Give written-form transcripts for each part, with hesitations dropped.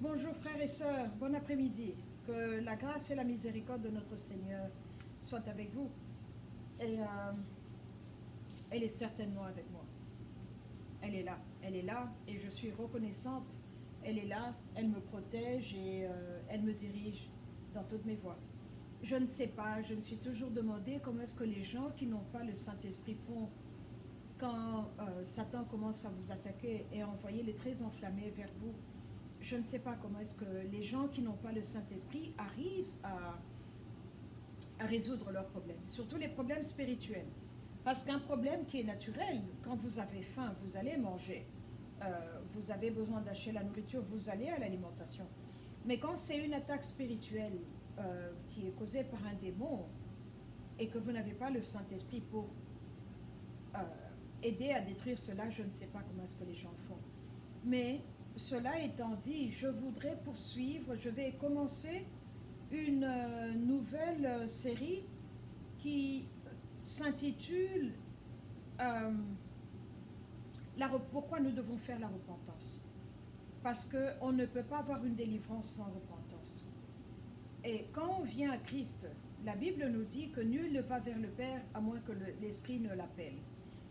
Bonjour frères et sœurs, bon après-midi. Que la grâce et la miséricorde de notre Seigneur soient avec vous. Et elle est certainement avec moi. Elle est là et je suis reconnaissante. Elle est là, elle me protège et elle me dirige dans toutes mes voies. Je ne sais pas, je me suis toujours demandé comment est-ce que les gens qui n'ont pas le Saint-Esprit font quand Satan commence à vous attaquer et à envoyer les traits enflammés vers vous. Je ne sais pas comment est-ce que les gens qui n'ont pas le Saint-Esprit arrivent à résoudre leurs problèmes, surtout les problèmes spirituels. Parce qu'un problème qui est naturel, quand vous avez faim, vous allez manger. Vous avez besoin d'acheter la nourriture, vous allez à l'alimentation. Mais quand c'est une attaque spirituelle qui est causée par un démon et que vous n'avez pas le Saint-Esprit pour aider à détruire cela, je ne sais pas comment est-ce que les gens font. Mais cela étant dit, je voudrais poursuivre, je vais commencer une nouvelle série qui s'intitule Pourquoi nous devons faire la repentance. Parce qu'on ne peut pas avoir une délivrance sans repentance. Et quand on vient à Christ, la Bible nous dit que nul ne va vers le Père à moins que l'Esprit ne l'appelle.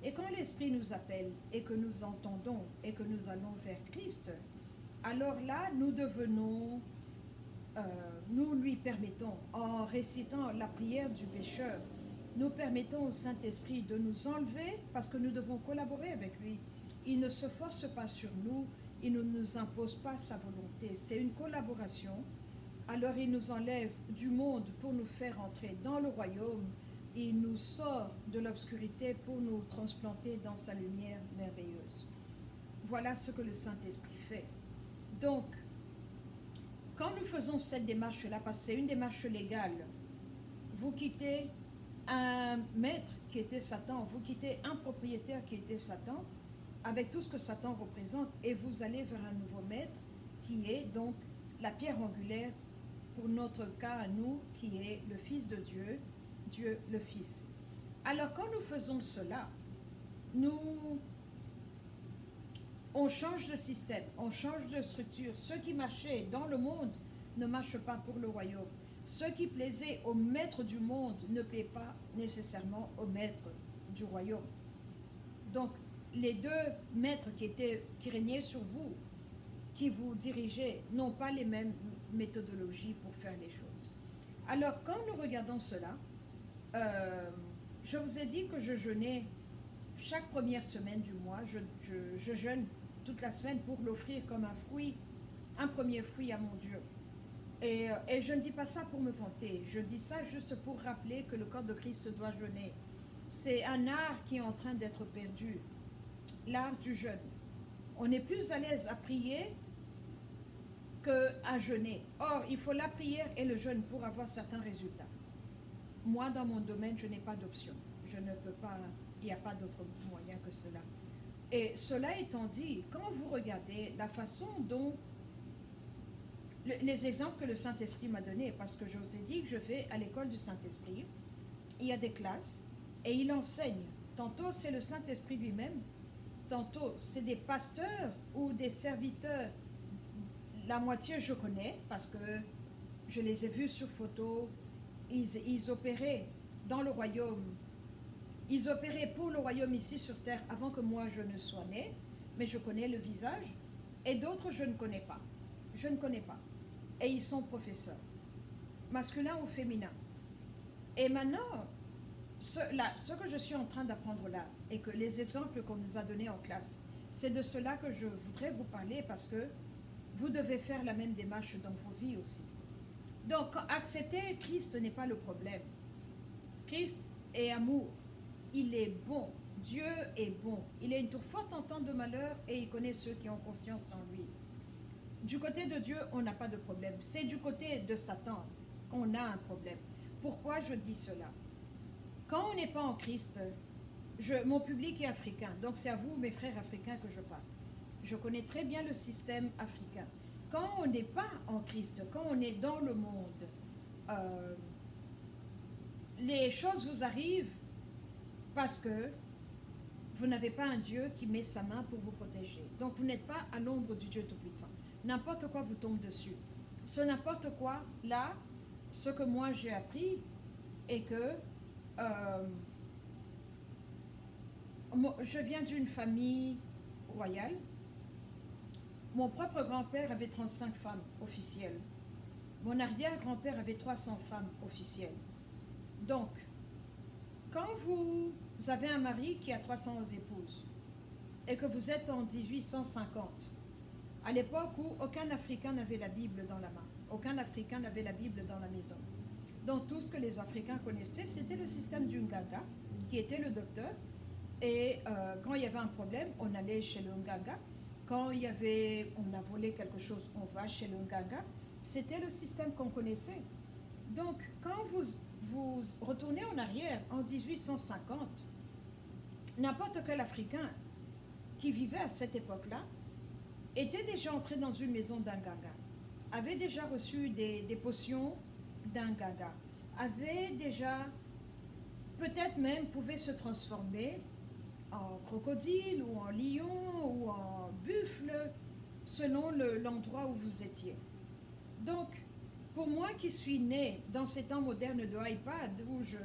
Et quand l'Esprit nous appelle et que nous entendons et que nous allons vers Christ, alors là, nous devenons, nous lui permettons, en récitant la prière du pécheur, nous permettons au Saint-Esprit de nous enlever parce que nous devons collaborer avec lui. Il ne se force pas sur nous, il ne nous impose pas sa volonté. C'est une collaboration. Alors il nous enlève du monde pour nous faire entrer dans le royaume. Il nous sort de l'obscurité pour nous transplanter dans sa lumière merveilleuse. Voilà ce que le Saint-Esprit fait. Donc, quand nous faisons cette démarche-là, parce que c'est une démarche légale, vous quittez un maître qui était Satan, vous quittez un propriétaire qui était Satan, avec tout ce que Satan représente, et vous allez vers un nouveau maître qui est donc la pierre angulaire pour notre cas à nous, qui est le Fils de Dieu, Dieu le Fils. Alors quand nous faisons cela, on change de système, on change de structure. Ce qui marchait dans le monde ne marche pas pour le royaume. Ce qui plaisait au maître du monde ne plaît pas nécessairement au maître du royaume. Donc, les deux maîtres qui régnaient sur vous, qui vous dirigeaient, n'ont pas les mêmes méthodologies pour faire les choses. Alors, quand nous regardons cela, je vous ai dit que je jeûnais chaque première semaine du mois. Je jeûne toute la semaine pour l'offrir comme un fruit, un premier fruit à mon Dieu. Et je ne dis pas ça pour me vanter, je dis ça juste pour rappeler que le corps de Christ doit jeûner. C'est un art qui est en train d'être perdu, l'art du jeûne. On est plus à l'aise à prier qu'à jeûner. Or, il faut la prière et le jeûne pour avoir certains résultats. Moi, dans mon domaine, je n'ai pas d'option. Je ne peux pas, il n'y a pas d'autre moyen que cela. Et cela étant dit, quand vous regardez la façon dont les exemples que le Saint-Esprit m'a donnés, parce que je vous ai dit que je vais à l'école du Saint-Esprit, il y a des classes et il enseigne. Tantôt c'est le Saint-Esprit lui-même, tantôt c'est des pasteurs ou des serviteurs. La moitié je connais parce que je les ai vus sur photo, ils opéraient dans le royaume. Ils opéraient pour le royaume ici sur terre avant que moi je ne sois né, mais je connais le visage. Et d'autres je ne connais pas. Je ne connais pas. Et ils sont professeurs, masculin ou féminin. Et maintenant, ce que je suis en train d'apprendre là, et que les exemples qu'on nous a donnés en classe, c'est de cela que je voudrais vous parler parce que vous devez faire la même démarche dans vos vies aussi. Donc, accepter Christ n'est pas le problème. Christ est amour. Il est bon. Dieu est bon. Il est une tour forte en temps de malheur et il connaît ceux qui ont confiance en lui. Du côté de Dieu, on n'a pas de problème. C'est du côté de Satan qu'on a un problème. Pourquoi je dis cela? Quand on n'est pas en Christ, mon public est africain, donc c'est à vous, mes frères africains, que je parle. Je connais très bien le système africain. Quand on n'est pas en Christ, quand on est dans le monde, les choses vous arrivent parce que vous n'avez pas un Dieu qui met sa main pour vous protéger. Donc vous n'êtes pas à l'ombre du Dieu Tout-Puissant. n'importe quoi vous tombe dessus. Ce n'importe quoi, là, ce que moi j'ai appris est que je viens d'une famille royale. Mon propre grand-père avait 35 femmes officielles. Mon arrière-grand-père avait 300 femmes officielles. Donc, quand vous avez un mari qui a 300 épouses et que vous êtes en 1850, à l'époque où aucun Africain n'avait la Bible dans la main, aucun Africain n'avait la Bible dans la maison. Donc tout ce que les Africains connaissaient, c'était le système du Nganga, qui était le docteur. Et quand il y avait un problème, on allait chez le Nganga. Quand on a volé quelque chose, on va chez le Nganga. C'était le système qu'on connaissait. Donc, quand vous retournez en arrière, en 1850, n'importe quel Africain qui vivait à cette époque-là était déjà entré dans une maison d'un Nganga, avait déjà reçu des potions d'un Nganga, avait déjà, peut-être même, pouvait se transformer en crocodile ou en lion ou en buffle selon l'endroit où vous étiez. Donc, pour moi qui suis née dans ces temps modernes de iPad où je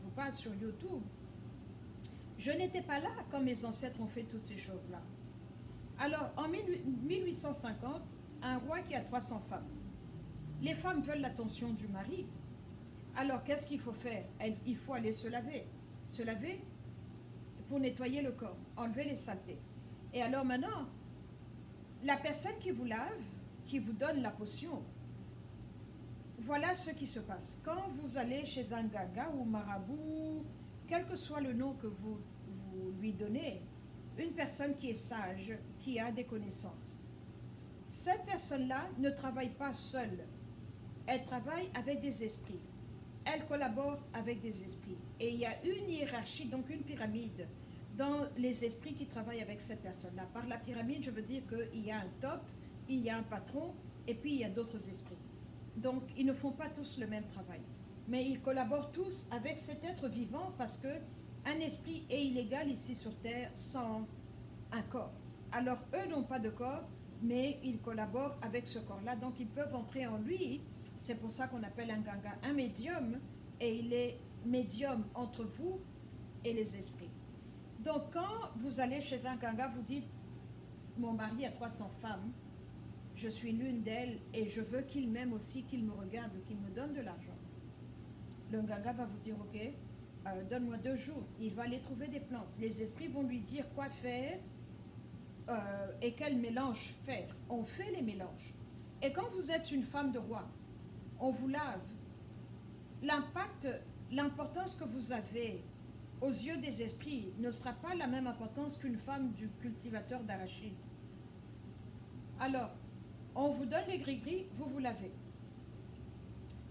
vous parle sur YouTube, je n'étais pas là quand mes ancêtres ont fait toutes ces choses-là. Alors, en 1850, un roi qui a 300 femmes. Les femmes veulent l'attention du mari. Alors, qu'est-ce qu'il faut faire? Il faut aller se laver. Se laver pour nettoyer le corps, enlever les saletés. Et alors maintenant, la personne qui vous lave, qui vous donne la potion, voilà ce qui se passe. Quand vous allez chez un Nganga ou marabout, quel que soit le nom que vous lui donnez, une personne qui est sage, qui a des connaissances, cette personne-là ne travaille pas seule. Elle travaille avec des esprits. Elle collabore avec des esprits. Et il y a une hiérarchie, donc une pyramide, dans les esprits qui travaillent avec cette personne-là. Par la pyramide, je veux dire qu'il y a un top, il y a un patron, et puis il y a d'autres esprits. Donc, ils ne font pas tous le même travail. Mais ils collaborent tous avec cet être vivant parce qu'un esprit est illégal ici sur Terre sans un corps. Alors, eux n'ont pas de corps, mais ils collaborent avec ce corps-là. Donc, ils peuvent entrer en lui. C'est pour ça qu'on appelle un Nganga un médium. Et il est médium entre vous et les esprits. Donc, quand vous allez chez un Nganga, vous dites « Mon mari a 300 femmes. Je suis l'une d'elles et je veux qu'il m'aime aussi, qu'il me regarde, qu'il me donne de l'argent. » Le Nganga va vous dire « Ok, donne-moi 2 jours. » Il va aller trouver des plantes. Les esprits vont lui dire quoi faire et quel mélange faire. On fait les mélanges. Et quand vous êtes une femme de roi, on vous lave. L'importance que vous avez aux yeux des esprits ne sera pas la même importance qu'une femme du cultivateur d'arachides. Alors, on vous donne les gris-gris, vous vous lavez.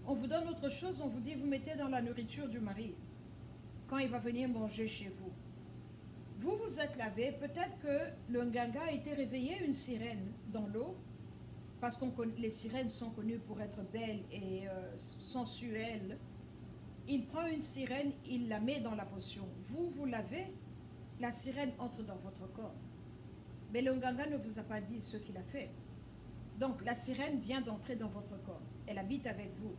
On vous donne autre chose, on vous dit vous mettez dans la nourriture du mari quand il va venir manger chez vous. Vous vous êtes lavé, peut-être que le Nganga a été réveillé une sirène dans l'eau, parce que les sirènes sont connues pour être belles et sensuelles. Il prend une sirène, il la met dans la potion. Vous, vous lavez, la sirène entre dans votre corps. Mais le Nganga ne vous a pas dit ce qu'il a fait. Donc la sirène vient d'entrer dans votre corps. Elle habite avec vous.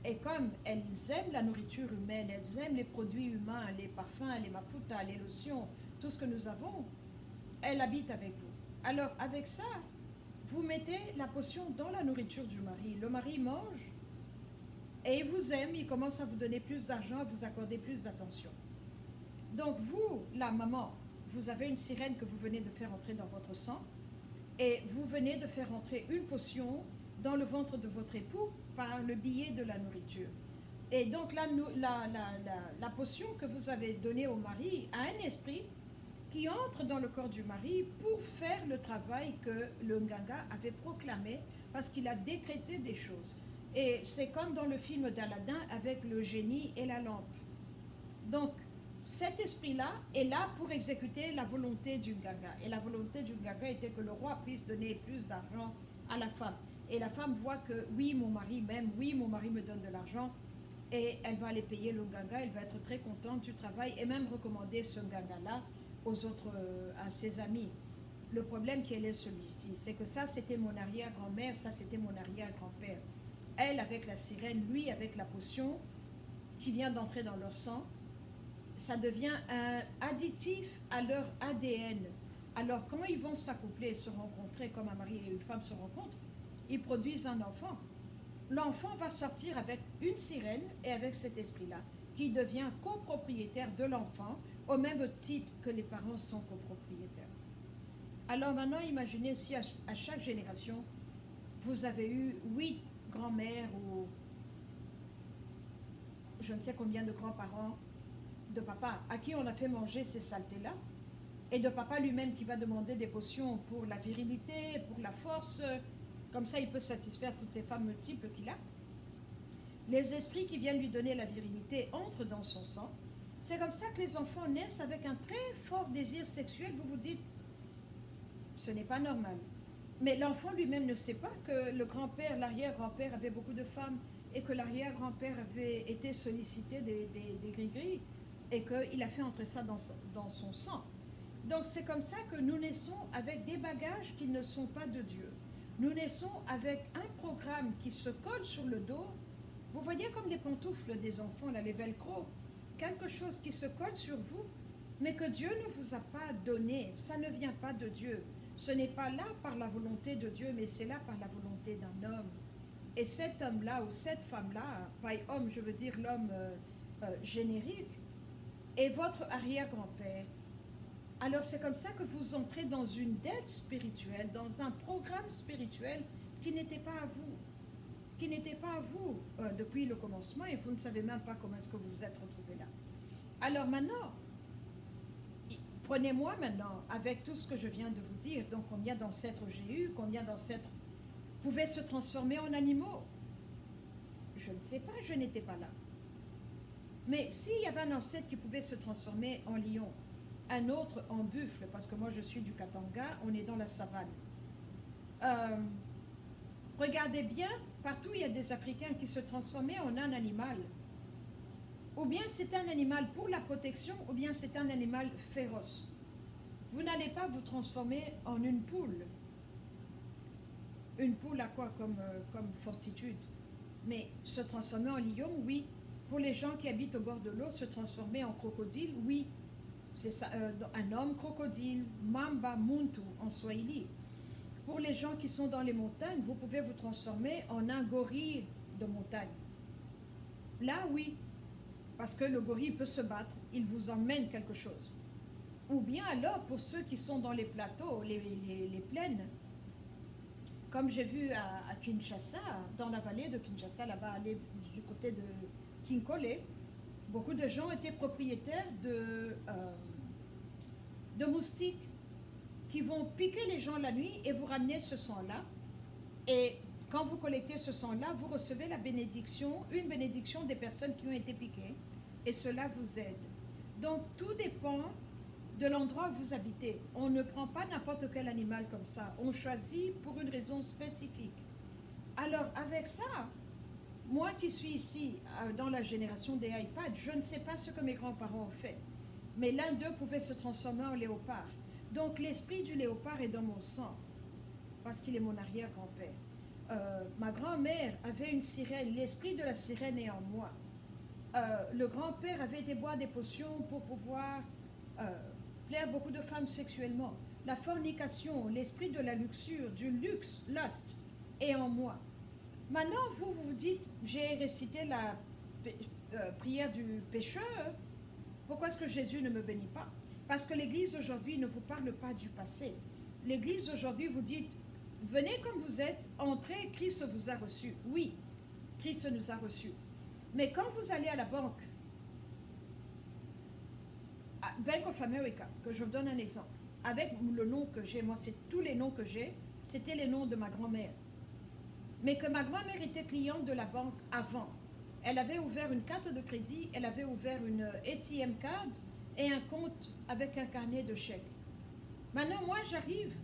Et comme elles aiment la nourriture humaine, elles aiment les produits humains, les parfums, les mafuta, les lotions, tout ce que nous avons, elle habite avec vous. Alors avec ça, vous mettez la potion dans la nourriture du mari. Le mari mange et il vous aime, il commence à vous donner plus d'argent, à vous accorder plus d'attention. Donc vous, la maman, vous avez une sirène que vous venez de faire entrer dans votre sang et vous venez de faire entrer une potion dans le ventre de votre époux par le biais de la nourriture. Et donc la potion que vous avez donnée au mari a un esprit qui entre dans le corps du mari pour faire le travail que le Nganga avait proclamé parce qu'il a décrété des choses. Et c'est comme dans le film d'Aladin avec le génie et la lampe. Donc, cet esprit-là est là pour exécuter la volonté du Nganga. Et la volonté du Nganga était que le roi puisse donner plus d'argent à la femme. Et la femme voit que oui, mon mari m'aime, oui, mon mari me donne de l'argent. Et elle va aller payer le Nganga, elle va être très contente du travail et même recommander ce Nganga-là aux autres, à ses amis. Le problème qui est celui-ci, c'est que ça c'était mon arrière-grand-mère, ça c'était mon arrière-grand-père. Elle avec la sirène, lui avec la potion qui vient d'entrer dans leur sang, ça devient un additif à leur ADN. Alors quand ils vont s'accoupler et se rencontrer, comme un mari et une femme se rencontrent, ils produisent un enfant. L'enfant va sortir avec une sirène et avec cet esprit-là, qui devient copropriétaire de l'enfant, au même titre que les parents sont copropriétaires. Alors maintenant, imaginez si à chaque génération, vous avez eu 8 grands-mères ou je ne sais combien de grands-parents de papa à qui on a fait manger ces saletés-là, et de papa lui-même qui va demander des potions pour la virilité, pour la force, comme ça il peut satisfaire toutes ces femmes multiples qu'il a. Les esprits qui viennent lui donner la virilité entrent dans son sang. C'est comme ça que les enfants naissent avec un très fort désir sexuel. Vous vous dites, ce n'est pas normal. Mais l'enfant lui-même ne sait pas que le grand-père, l'arrière-grand-père avait beaucoup de femmes et que l'arrière-grand-père avait été sollicité des gris-gris et qu'il a fait entrer ça dans son sang. Donc c'est comme ça que nous naissons avec des bagages qui ne sont pas de Dieu. Nous naissons avec un programme qui se colle sur le dos. Vous voyez comme des pantoufles des enfants, là, les velcro. Quelque chose qui se colle sur vous, mais que Dieu ne vous a pas donné. Ça ne vient pas de Dieu. Ce n'est pas là par la volonté de Dieu, mais c'est là par la volonté d'un homme. Et cet homme-là ou cette femme-là, pas homme, je veux dire l'homme générique, est votre arrière-grand-père. Alors c'est comme ça que vous entrez dans une dette spirituelle, dans un programme spirituel qui n'était pas à vous, depuis le commencement, et vous ne savez même pas comment est-ce que vous vous êtes retrouvé là. Alors maintenant, prenez-moi maintenant, avec tout ce que je viens de vous dire, donc combien d'ancêtres j'ai eu, combien d'ancêtres pouvaient se transformer en animaux. Je ne sais pas, je n'étais pas là. Mais s'il y avait un ancêtre qui pouvait se transformer en lion, un autre en buffle, parce que moi je suis du Katanga, on est dans la savane. Regardez bien, partout il y a des Africains qui se transformaient en un animal. Ou bien c'est un animal pour la protection, ou bien c'est un animal féroce. Vous n'allez pas vous transformer en une poule. Une poule à quoi comme fortitude? Mais se transformer en lion, oui. Pour les gens qui habitent au bord de l'eau, se transformer en crocodile, oui. C'est ça, un homme crocodile, mamba muntu en swahili. Pour les gens qui sont dans les montagnes, vous pouvez vous transformer en un gorille de montagne. Là, oui, parce que le gorille peut se battre, il vous emmène quelque chose. Ou bien alors, pour ceux qui sont dans les plateaux, les plaines, comme j'ai vu à Kinshasa, dans la vallée de Kinshasa, là-bas, aller du côté de Kinkole, beaucoup de gens étaient propriétaires de moustiques qui vont piquer les gens la nuit et vous ramener ce sang-là. Et quand vous collectez ce sang-là, vous recevez la bénédiction, une bénédiction des personnes qui ont été piquées, et cela vous aide. Donc tout dépend de l'endroit où vous habitez. On ne prend pas n'importe quel animal comme ça, on choisit pour une raison spécifique. Alors avec ça, moi qui suis ici dans la génération des iPads, je ne sais pas ce que mes grands-parents ont fait, mais l'un d'eux pouvait se transformer en léopard. Donc l'esprit du léopard est dans mon sang, parce qu'il est mon arrière-grand-père. Ma grand-mère avait une sirène, l'esprit de la sirène est en moi. Le grand-père avait été boire des potions pour pouvoir plaire beaucoup de femmes sexuellement. La fornication, l'esprit de la luxure, du luxe, lust, est en moi. Maintenant, vous vous dites, j'ai récité la prière du pécheur, pourquoi est-ce que Jésus ne me bénit pas? Parce que l'Église aujourd'hui ne vous parle pas du passé. L'Église aujourd'hui vous dit, venez comme vous êtes, entrez, Christ vous a reçu. Oui, Christ nous a reçus. Mais quand vous allez à la banque, à Bank of America, que je vous donne un exemple, avec le nom que j'ai, moi c'est tous les noms que j'ai, c'était les noms de ma grand-mère. Mais que ma grand-mère était cliente de la banque avant. Elle avait ouvert une carte de crédit, elle avait ouvert une ATM card et un compte avec un carnet de chèques. Maintenant, moi, j'arrive,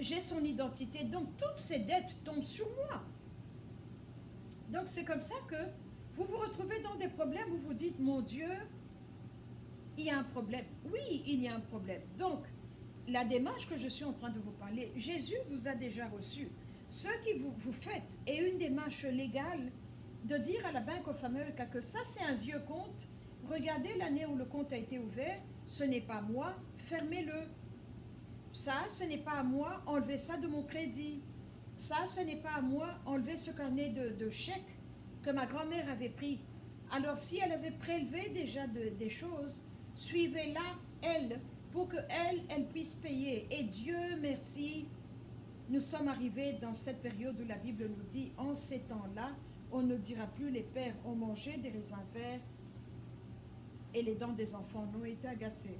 j'ai son identité, donc toutes ces dettes tombent sur moi. Donc, c'est comme ça que vous vous retrouvez dans des problèmes où vous dites, mon Dieu, il y a un problème. Oui, il y a un problème. Donc, la démarche que je suis en train de vous parler, Jésus vous a déjà reçu. Ce que vous faites est une démarche légale de dire à la Banque of America que ça c'est un vieux compte, regardez l'année où le compte a été ouvert, ce n'est pas moi, fermez-le. Ça, ce n'est pas à moi, enlevez ça de mon crédit. Ça, ce n'est pas à moi, enlevez ce carnet de chèques que ma grand-mère avait pris. Alors si elle avait prélevé déjà des choses, suivez-la, elle, pour qu'elle, elle puisse payer. Et Dieu merci, nous sommes arrivés dans cette période où la Bible nous dit, en ces temps-là, on ne dira plus les pères ont mangé des raisins verts et les dents des enfants n'ont été agacées.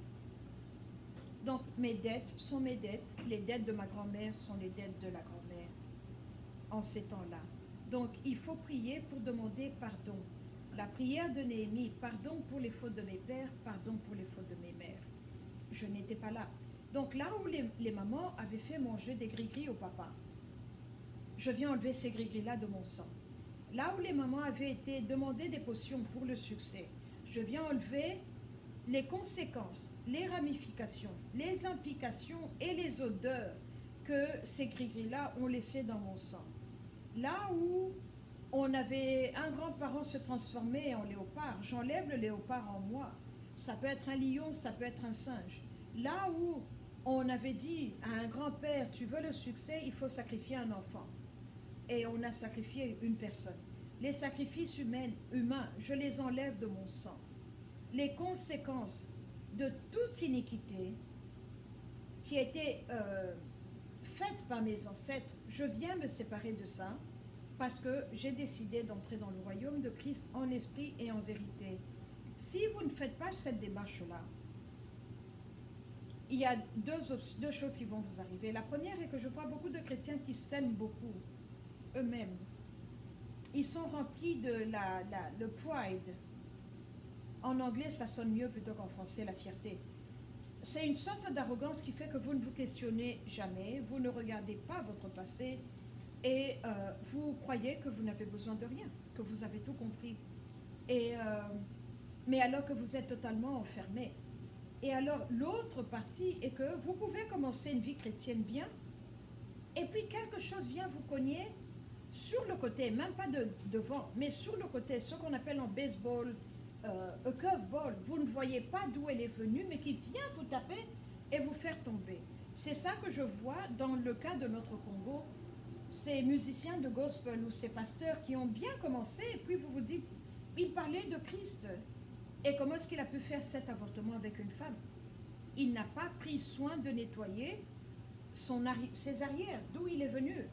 Donc mes dettes sont mes dettes, les dettes de ma grand-mère sont les dettes de la grand-mère en ces temps-là. Donc il faut prier pour demander pardon. La prière de Néhémie, pardon pour les fautes de mes pères, pardon pour les fautes de mes mères. Je n'étais pas là. Donc là où les mamans avaient fait manger des gris-gris au papa, je viens enlever ces gris-gris-là de mon sang. Là où les mamans avaient été demander des potions pour le succès, je viens enlever les conséquences, les ramifications, les implications et les odeurs que ces gris-gris-là ont laissé dans mon sang. Là où on avait un grand-parent se transformer en léopard, j'enlève le léopard en moi. Ça peut être un lion, ça peut être un singe. Là où on avait dit à un grand-père, tu veux le succès, il faut sacrifier un enfant. Et on a sacrifié une personne. Les sacrifices humains, je les enlève de mon sang. Les conséquences de toute iniquité qui a été faite par mes ancêtres, je viens me séparer de ça parce que j'ai décidé d'entrer dans le royaume de Christ en esprit et en vérité. Si vous ne faites pas cette démarche-là, il y a deux choses qui vont vous arriver. La première est que je vois beaucoup de chrétiens qui s'aiment beaucoup eux-mêmes. Ils sont remplis de le pride. En anglais, ça sonne mieux plutôt qu'en français, la fierté. C'est une sorte d'arrogance qui fait que vous ne vous questionnez jamais, vous ne regardez pas votre passé et vous croyez que vous n'avez besoin de rien, que vous avez tout compris. Mais alors que vous êtes totalement enfermé. Et alors, l'autre partie est que vous pouvez commencer une vie chrétienne bien, et puis quelque chose vient vous cogner sur le côté, même pas devant, mais sur le côté, ce qu'on appelle en baseball, un curveball. Vous ne voyez pas d'où elle est venue, mais qui vient vous taper et vous faire tomber. C'est ça que je vois dans le cas de notre Congo, ces musiciens de gospel ou ces pasteurs qui ont bien commencé, et puis vous vous dites, il parlait de Christ. Et comment est-ce qu'il a pu faire cet avortement avec une femme? Il n'a pas pris soin de nettoyer ses arrières, d'où il est venu.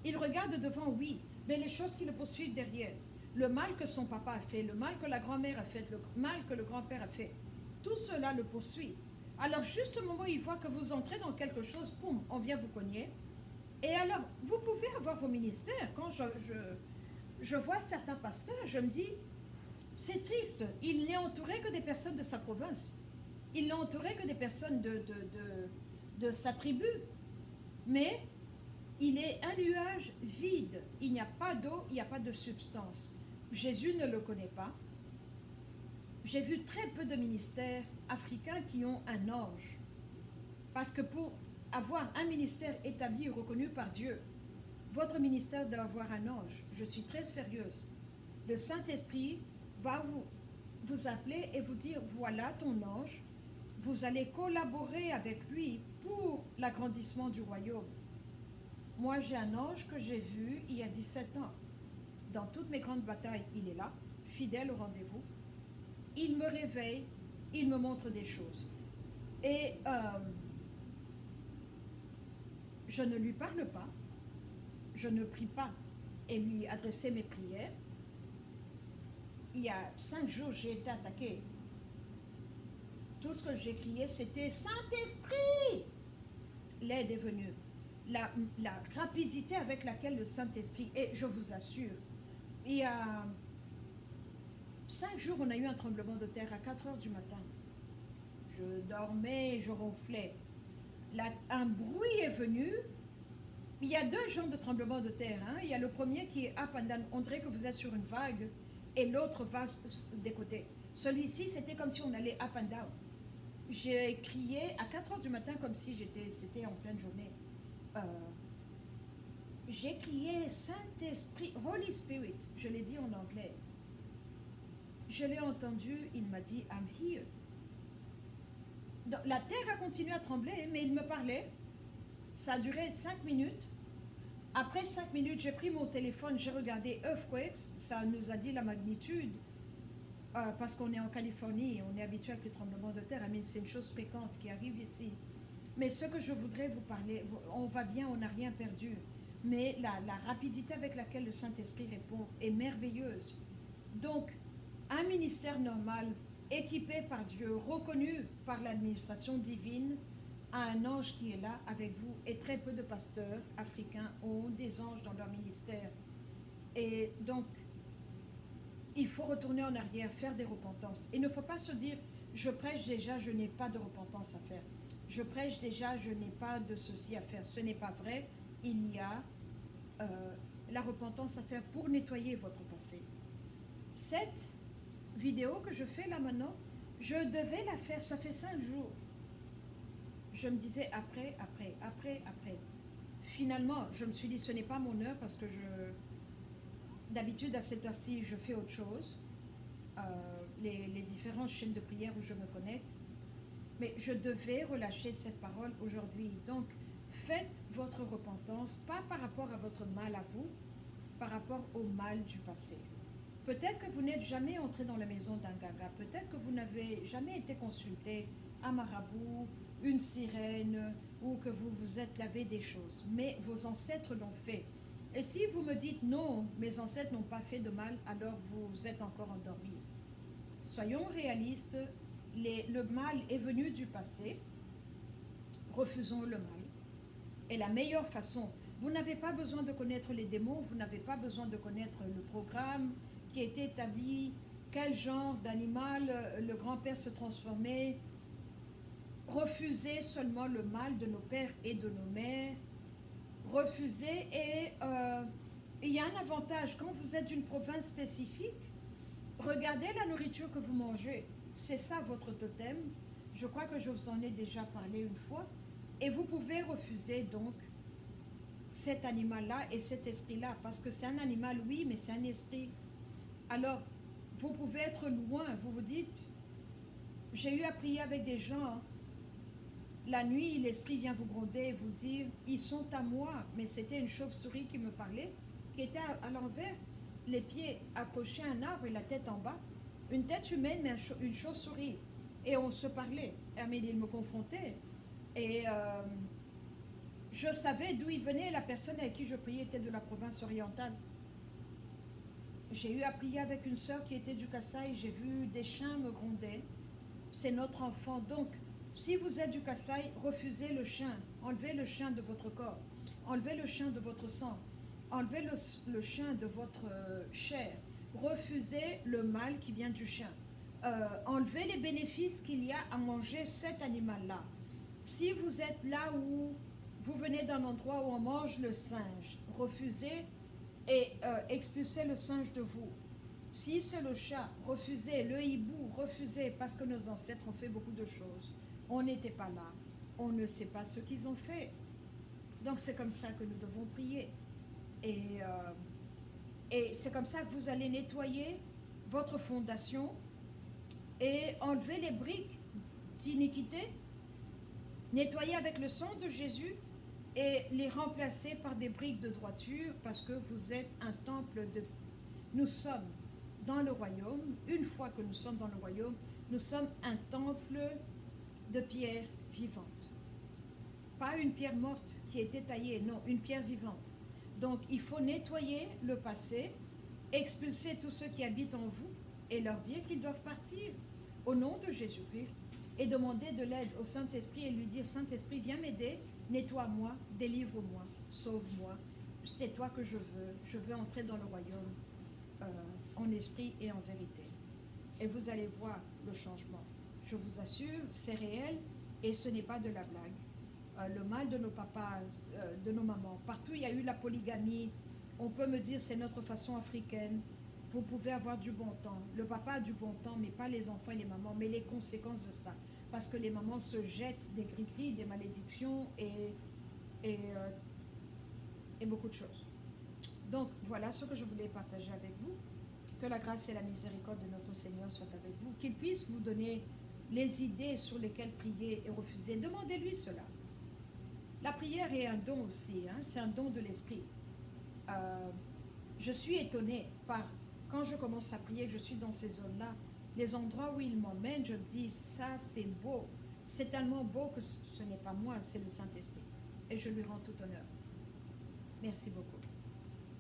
Il regarde devant, oui, mais les choses qui le poursuivent derrière, le mal que son papa a fait, le mal que la grand-mère a fait, le mal que le grand-père a fait, tout cela le poursuit. Alors juste au moment où il voit que vous entrez dans quelque chose, poum, on vient vous cogner. Et alors, vous pouvez avoir vos ministères. Quand je vois certains pasteurs, je me dis, c'est triste, il n'est entouré que des personnes de sa province. Il n'est entouré que des personnes de sa tribu. Mais il est un nuage vide. Il n'y a pas d'eau, il n'y a pas de substance. Jésus ne le connaît pas. J'ai vu très peu de ministères africains qui ont un ange. Parce que pour avoir un ministère établi et reconnu par Dieu, votre ministère doit avoir un ange. Je suis très sérieuse. Le Saint-Esprit va vous appeler et vous dire, voilà ton ange, vous allez collaborer avec lui pour l'agrandissement du royaume. Moi, j'ai un ange que j'ai vu il y a 17 ans. Dans toutes mes grandes batailles, il est là, fidèle au rendez-vous. Il me réveille, il me montre des choses. Et je ne lui parle pas, je ne prie pas et lui adresser mes prières. Il y a 5 jours, j'ai été attaquée. Tout ce que j'ai crié, c'était « Saint-Esprit !» L'aide est venue. La rapidité avec laquelle le Saint-Esprit, et je vous assure, il y a 5 jours, on a eu un tremblement de terre à 4 heures du matin. Je dormais, je ronflais. Un bruit est venu. Il y a 2 genres de tremblements de terre. Hein. Il y a le premier qui est up and down. On dirait que vous êtes sur une vague et l'autre va des côtés. Celui-ci, c'était comme si on allait up and down. j'ai crié à 4 heures du matin comme si c'était en pleine journée. Euh, j'ai crié Saint-Esprit, Holy Spirit, je l'ai dit en anglais. Je l'ai entendu, il m'a dit I'm here. Donc, la terre a continué à trembler, mais il me parlait. Ça a duré 5 minutes. Après 5 minutes, j'ai pris mon téléphone, j'ai regardé Earthquakes, ça nous a dit la magnitude, parce qu'on est en Californie, on est habitué avec les tremblements de terre, mais c'est une chose fréquente qui arrive ici. Mais ce que je voudrais vous parler, on va bien, on n'a rien perdu, mais la rapidité avec laquelle le Saint-Esprit répond est merveilleuse. Donc, un ministère normal, équipé par Dieu, reconnu par l'administration divine, a un ange qui est là avec vous, et très peu de pasteurs africains ont des anges dans leur ministère. Et donc, il faut retourner en arrière, faire des repentances. Il ne faut pas se dire, je prêche déjà, je n'ai pas de repentance à faire. Je prêche déjà, je n'ai pas de ceci à faire. Ce n'est pas vrai. Il y a la repentance à faire pour nettoyer votre passé. Cette vidéo que je fais là maintenant, je devais la faire, ça fait 5 jours. Je me disais après. Finalement, je me suis dit, ce n'est pas mon heure parce que d'habitude à cette heure-ci, je fais autre chose. Les différentes chaînes de prière où je me connecte. Mais je devais relâcher cette parole aujourd'hui. Donc, faites votre repentance, pas par rapport à votre mal à vous, par rapport au mal du passé. Peut-être que vous n'êtes jamais entré dans la maison d'un gaga, peut-être que vous n'avez jamais été consulté, un marabout, une sirène, ou que vous vous êtes lavé des choses. Mais vos ancêtres l'ont fait. Et si vous me dites non, mes ancêtres n'ont pas fait de mal, alors vous êtes encore endormi. Soyons réalistes, le mal est venu du passé, refusons le mal. Et la meilleure façon, vous n'avez pas besoin de connaître les démons, vous n'avez pas besoin de connaître le programme qui a été établi, quel genre d'animal le grand-père se transformait. Refusez seulement le mal de nos pères et de nos mères. Refusez et il y a un avantage, quand vous êtes d'une province spécifique, regardez la nourriture que vous mangez. C'est ça votre totem. Je crois que je vous en ai déjà parlé une fois. Et vous pouvez refuser donc cet animal-là et cet esprit-là, parce que c'est un animal, oui, mais c'est un esprit. Alors, vous pouvez être loin, vous vous dites, j'ai eu à prier avec des gens, la nuit, l'esprit vient vous gronder et vous dire, ils sont à moi, mais c'était une chauve-souris qui me parlait, qui était à l'envers, les pieds accrochés à un arbre et la tête en bas, une tête humaine, mais une chauve-souris. Et on se parlait, mais il me confrontait. Et je savais d'où il venait, la personne avec qui je priais était de la province orientale. J'ai eu à prier avec une sœur qui était du Kasaï, j'ai vu des chiens me gronder. C'est notre enfant. Donc, si vous êtes du Kasaï, refusez le chien. Enlevez le chien de votre corps. Enlevez le chien de votre sang. Enlevez le chien de votre chair. Refusez le mal qui vient du chien. Enlevez les bénéfices qu'il y a à manger cet animal-là. Si vous êtes là où vous venez d'un endroit où on mange le singe, refusez et expulsez le singe de vous. Si c'est le chat, refusez. Le hibou, refusez, parce que nos ancêtres ont fait beaucoup de choses. On n'était pas là. On ne sait pas ce qu'ils ont fait. Donc c'est comme ça que nous devons prier. Et c'est comme ça que vous allez nettoyer votre fondation et enlever les briques d'iniquité, nettoyer avec le sang de Jésus et les remplacer par des briques de droiture, parce que vous êtes un temple de... Nous sommes dans le royaume, une fois que nous sommes dans le royaume, nous sommes un temple de pierre vivante. Pas une pierre morte qui a été taillée, non, une pierre vivante. Donc il faut nettoyer le passé, expulser tous ceux qui habitent en vous et leur dire qu'ils doivent partir au nom de Jésus-Christ et demander de l'aide au Saint-Esprit et lui dire, Saint-Esprit, viens m'aider, nettoie-moi, délivre-moi, sauve-moi, c'est toi que je veux entrer dans le royaume en esprit et en vérité. Et vous allez voir le changement. Je vous assure, c'est réel et ce n'est pas de la blague. Le mal de nos papas, de nos mamans, partout il y a eu la polygamie, on peut me dire c'est notre façon africaine, vous pouvez avoir du bon temps. Le papa a du bon temps, mais pas les enfants et les mamans, mais les conséquences de ça. parce que les mamans se jettent des gris-gris, des malédictions et beaucoup de choses. Donc voilà ce que je voulais partager avec vous. Que la grâce et la miséricorde de notre Seigneur soient avec vous, qu'il puisse vous donner les idées sur lesquelles prier et refuser. Demandez-lui cela. La prière est un don aussi, hein, c'est un don de l'esprit. Je suis étonnée par, quand je commence à prier, je suis dans ces zones-là, les endroits où il m'emmène, je me dis, ça c'est beau, c'est tellement beau que ce n'est pas moi, c'est le Saint-Esprit. Et je lui rends tout honneur. Merci beaucoup.